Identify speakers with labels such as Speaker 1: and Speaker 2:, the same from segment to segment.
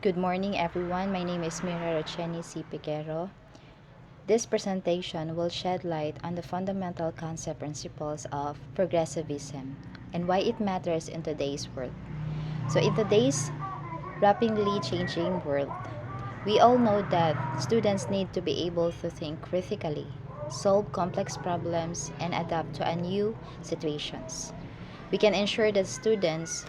Speaker 1: Good morning, everyone. My name is Mira Rocheni C. Piquero. This presentation will shed light on the fundamental concept principles of progressivism and why it matters in today's world. So, in today's rapidly changing world, we all know that students need to be able to think critically, solve complex problems, and adapt to a new situations. We can ensure that students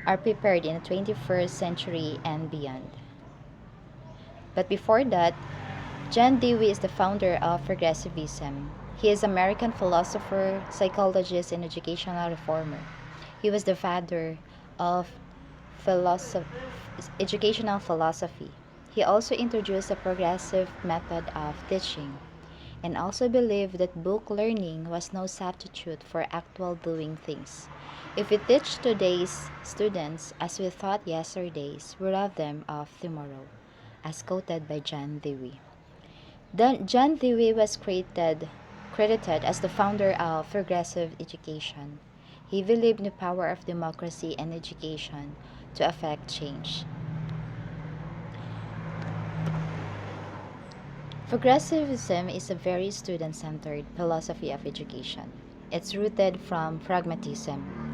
Speaker 1: are prepared in the 21st century and beyond. But before that, John Dewey is the founder of Progressivism. He is an American philosopher, psychologist, and educational reformer. He was the father of philosoph- educational philosophy. He also introduced a progressive method of teaching and also believed that book learning was no substitute for actual doing things. If we teach today's students as we thought yesterday's, we rob them of tomorrow, as quoted by John Dewey. John Dewey was credited as the founder of progressive education. He believed in the power of democracy and education to affect change. Progressivism is a very student-centered philosophy of education. It's rooted from pragmatism.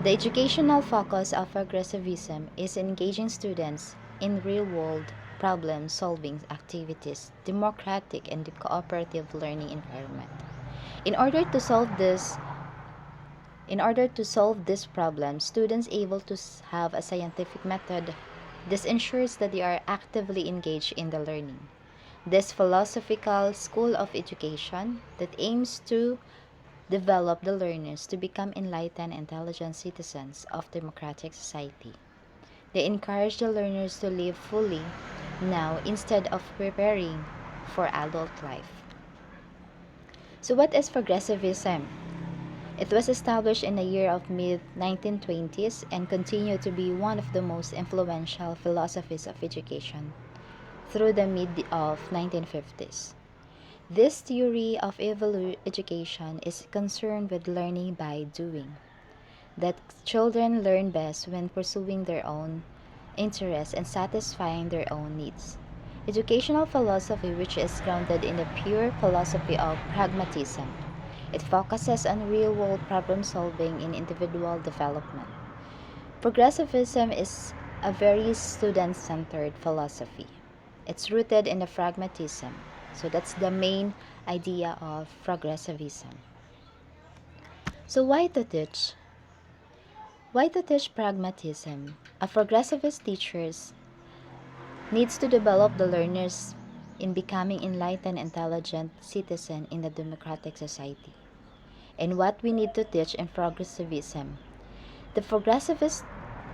Speaker 1: The educational focus of progressivism is engaging students in real-world problem-solving activities, democratic and cooperative learning environment. In order to solve this, in order to solve this problem, students able to have a scientific method. This ensures that they are actively engaged in the learning. This philosophical school of education that aims to develop the learners to become enlightened, intelligent citizens of democratic society. They encourage the learners to live fully now instead of preparing for adult life. So what is progressivism? It was established in the year of mid-1920s and continued to be one of the most influential philosophies of education through the mid of 1950s. This theory of education is concerned with learning by doing, that children learn best when pursuing their own interests and satisfying their own needs. Educational philosophy, which is grounded in the pure philosophy of pragmatism, it focuses on real-world problem solving in individual development. Progressivism is a very student-centered philosophy. It's rooted in the pragmatism. So that's the main idea of progressivism. So why to teach? Why to teach pragmatism? A progressivist teacher needs to develop the learners in becoming enlightened, intelligent citizen in a democratic society. And what we need to teach in progressivism. The progressivists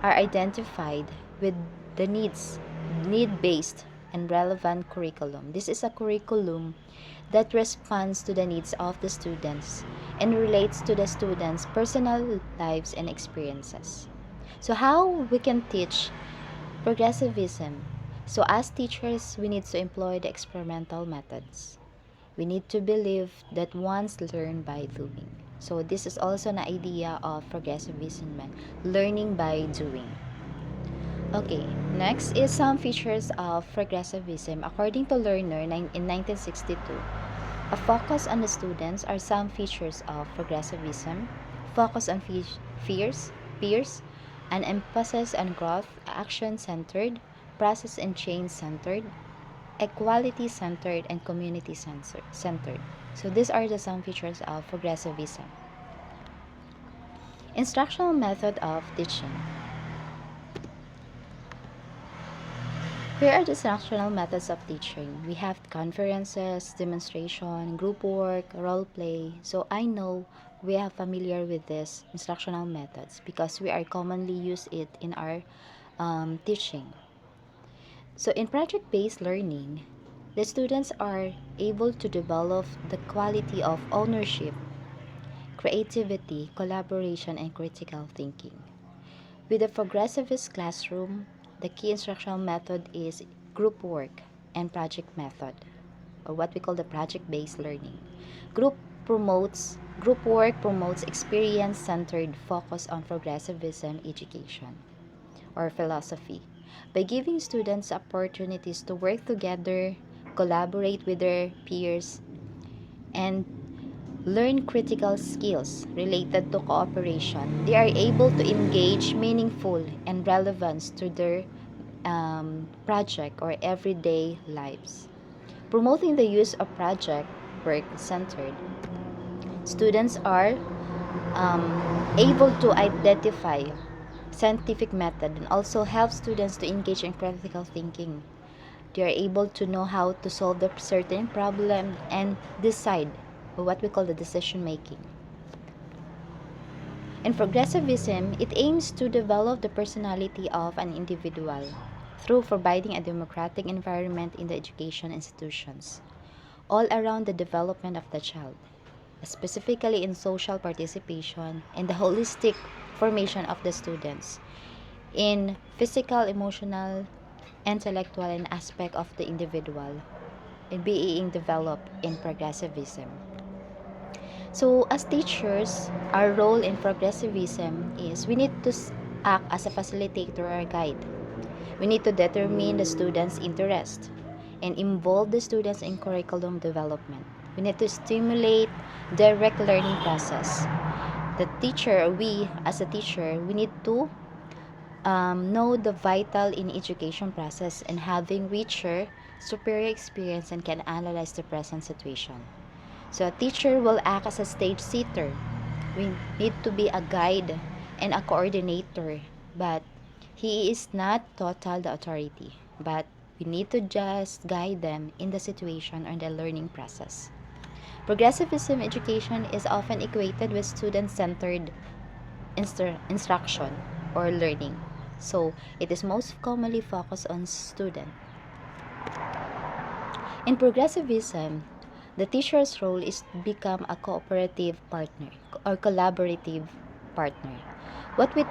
Speaker 1: are identified with the need-based and relevant curriculum. This is a curriculum that responds to the needs of the students and relates to the students' personal lives and experiences. So how we can teach progressivism? So as teachers, we need to employ the experimental methods. We need to believe that one's learn by doing. So this is also an idea of progressivism, learning by doing. Okay, next is some features of progressivism. According to Lerner in 1962, a focus on the students are some features of progressivism. Focus on peers, an emphasis on growth, action-centered, process and change-centered, equality-centered, and community-centered. So these are the some features of progressivism. Instructional method of teaching. Here are the instructional methods of teaching. We have conferences, demonstration, group work, role play. So I know we are familiar with these instructional methods because we are commonly use it in our teaching. So in project-based learning, the students are able to develop the quality of ownership, creativity, collaboration, and critical thinking. With the progressivist classroom, the key instructional method is group work and project method, or what we call the project-based learning. Group work promotes experience-centered focus on progressivism education or philosophy. by giving students opportunities to work together, collaborate with their peers, and learn critical skills related to cooperation. They are able to engage meaningful and relevance to their project or everyday lives. Promoting the use of project work centered. Students are able to identify scientific method and also help students to engage in critical thinking. They are able to know how to solve the certain problem and decide, or what we call the decision making. In progressivism, it aims to develop the personality of an individual through providing a democratic environment in the education institutions, all around the development of the child, specifically in social participation and the holistic formation of the students in physical, emotional, intellectual, and aspect of the individual in being developed in progressivism. So, as teachers, our role in progressivism is we need to act as a facilitator or guide. We need to determine the students' interest and involve the students in curriculum development. We need to stimulate direct learning process. The teacher, we as a teacher, we need to know the vital in education process and having richer, superior experience and can analyze the present situation. So a teacher will act as a stage setter. We need to be a guide and a coordinator, but he is not total the authority, but we need to just guide them in the situation or the learning process. Progressivism education is often equated with student-centered instruction or learning. So it is most commonly focused on student. In progressivism, the teacher's role is to become a cooperative partner or collaborative partner. What we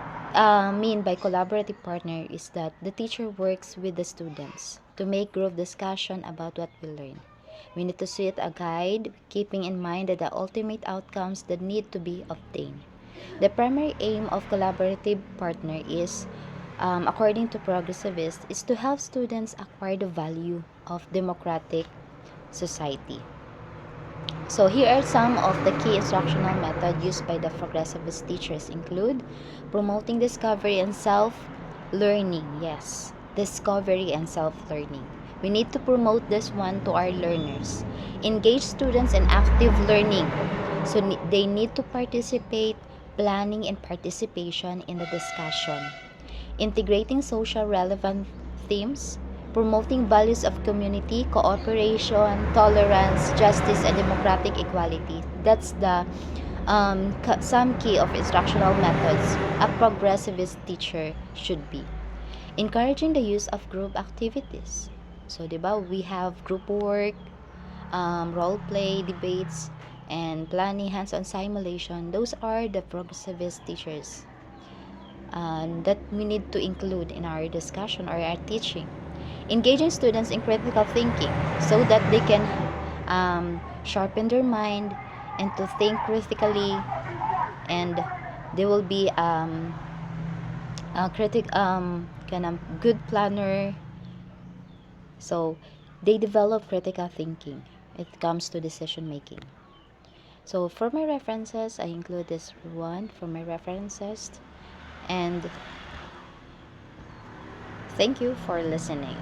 Speaker 1: mean by collaborative partner is that the teacher works with the students to make group discussion about what we learn. We need to set a guide, keeping in mind that the ultimate outcomes that need to be obtained. The primary aim of collaborative partner is, according to progressivists, is to help students acquire the value of democratic society. So here are some of the key instructional methods used by the progressivist teachers include promoting discovery and self-learning. Yes, discovery and self-learning. We need to promote this one to our learners. Engage students in active learning. So they need to participate, planning and participation in the discussion. Integrating social relevant themes, promoting values of community, cooperation, tolerance, justice, and democratic equality. That's the some key of instructional methods a progressivist teacher should be. Encouraging the use of group activities. So, diba, we have group work, role play, debates, and planning hands-on simulation. Those are the progressivist teachers that we need to include in our discussion or our teaching. Engaging students in critical thinking so that they can sharpen their mind and to think critically, and they will be a kind of good planner. So they develop critical thinking. It comes to decision making. So for my references, I include this one for my references, and thank you for listening.